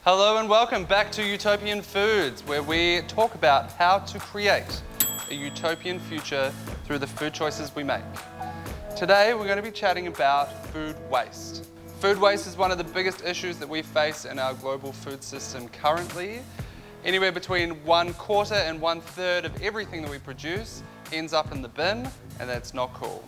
Hello and welcome back to Utopian Foods, where we talk about how to create a utopian future through the food choices we make. Today we're going to be chatting about food waste. Food waste is one of the biggest issues that we face in our global food system currently. Anywhere between 1/4 and 1/3 of everything that we produce ends up in the bin, and that's not cool.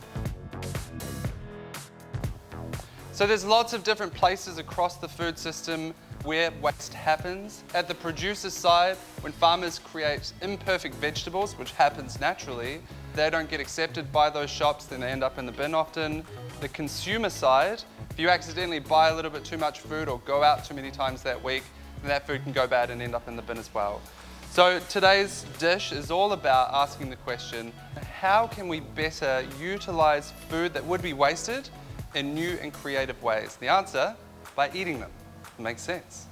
So there's lots of different places across the food system where waste happens. At the producer's side, when farmers create imperfect vegetables, which happens naturally, they don't get accepted by those shops, then they end up in the bin often. The consumer side, if you accidentally buy a little bit too much food or go out too many times that week, then that food can go bad and end up in the bin as well. So today's dish is all about asking the question, how can we better utilize food that would be wasted in new and creative ways? The answer, by eating them. Makes sense.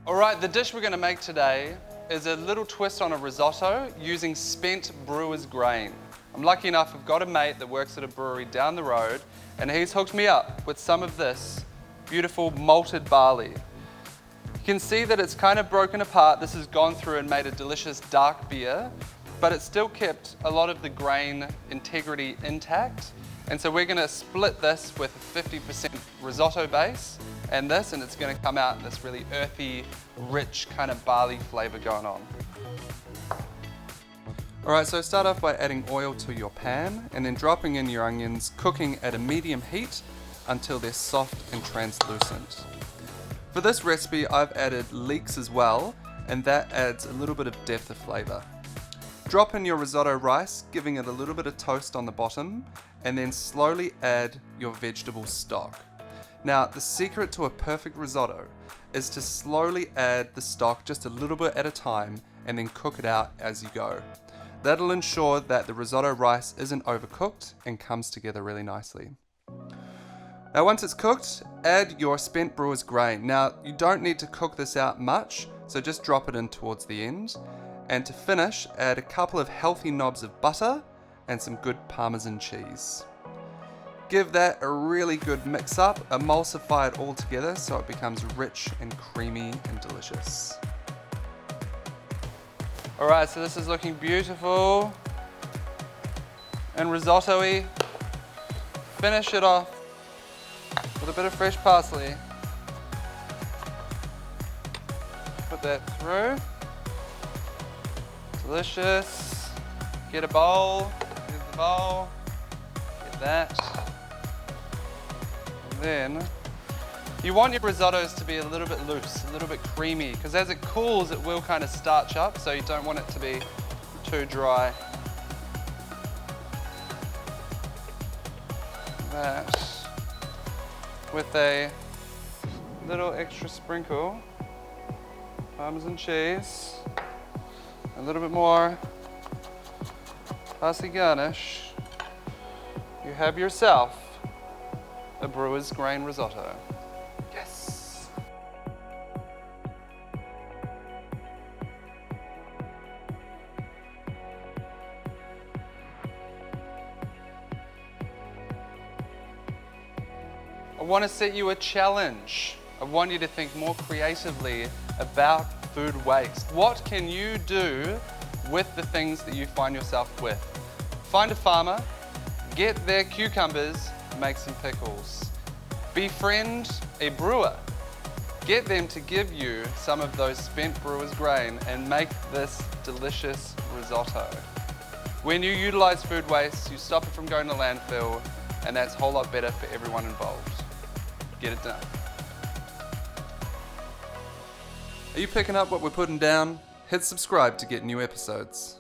All right, the dish we're going to make today is a little twist on a risotto using spent brewer's grain. I'm lucky enough, I've got a mate that works at a brewery down the road, and he's hooked me up with some of this beautiful malted barley. You can see that it's kind of broken apart. This has gone through and made a delicious dark beer, but it's still kept a lot of the grain integrity intact. And so we're going to split this with a 50% risotto base and this, and it's going to come out in this really earthy, rich kind of barley flavor going on. All right, so start off by adding oil to your pan and then dropping in your onions, cooking at a medium heat until they're soft and translucent. For this recipe, I've added leeks as well, and that adds a little bit of depth of flavor. Drop in your risotto rice, giving it a little bit of toast on the bottom, and then slowly add your vegetable stock. Now, the secret to a perfect risotto is to slowly add the stock just a little bit at a time and then cook it out as you go. That'll ensure that the risotto rice isn't overcooked and comes together really nicely. Now, once it's cooked, add your spent brewer's grain. Now, you don't need to cook this out much, so just drop it in towards the end. And to finish, add a couple of healthy knobs of butter and some good Parmesan cheese. Give that a really good mix up, emulsify it all together so it becomes rich and creamy and delicious. All right, so this is looking beautiful and risotto-y. Finish it off with a bit of fresh parsley. Put that through. Delicious. Get a bowl. Here's the bowl. Get that. And then you want your risottos to be a little bit loose, a little bit creamy, because as it cools, it will kind of starch up, so you don't want it to be too dry. That with a little extra sprinkle Parmesan cheese. A little bit more parsley garnish, you have yourself a brewer's grain risotto. Yes! I want to set you a challenge. I want you to think more creatively about food waste. What can you do with the things that you find yourself with? Find a farmer, get their cucumbers, make some pickles. Befriend a brewer. Get them to give you some of those spent brewer's grain and make this delicious risotto. When you utilize food waste, you stop it from going to landfill, and that's a whole lot better for everyone involved. Get it done. Are you picking up what we're putting down? Hit subscribe to get new episodes.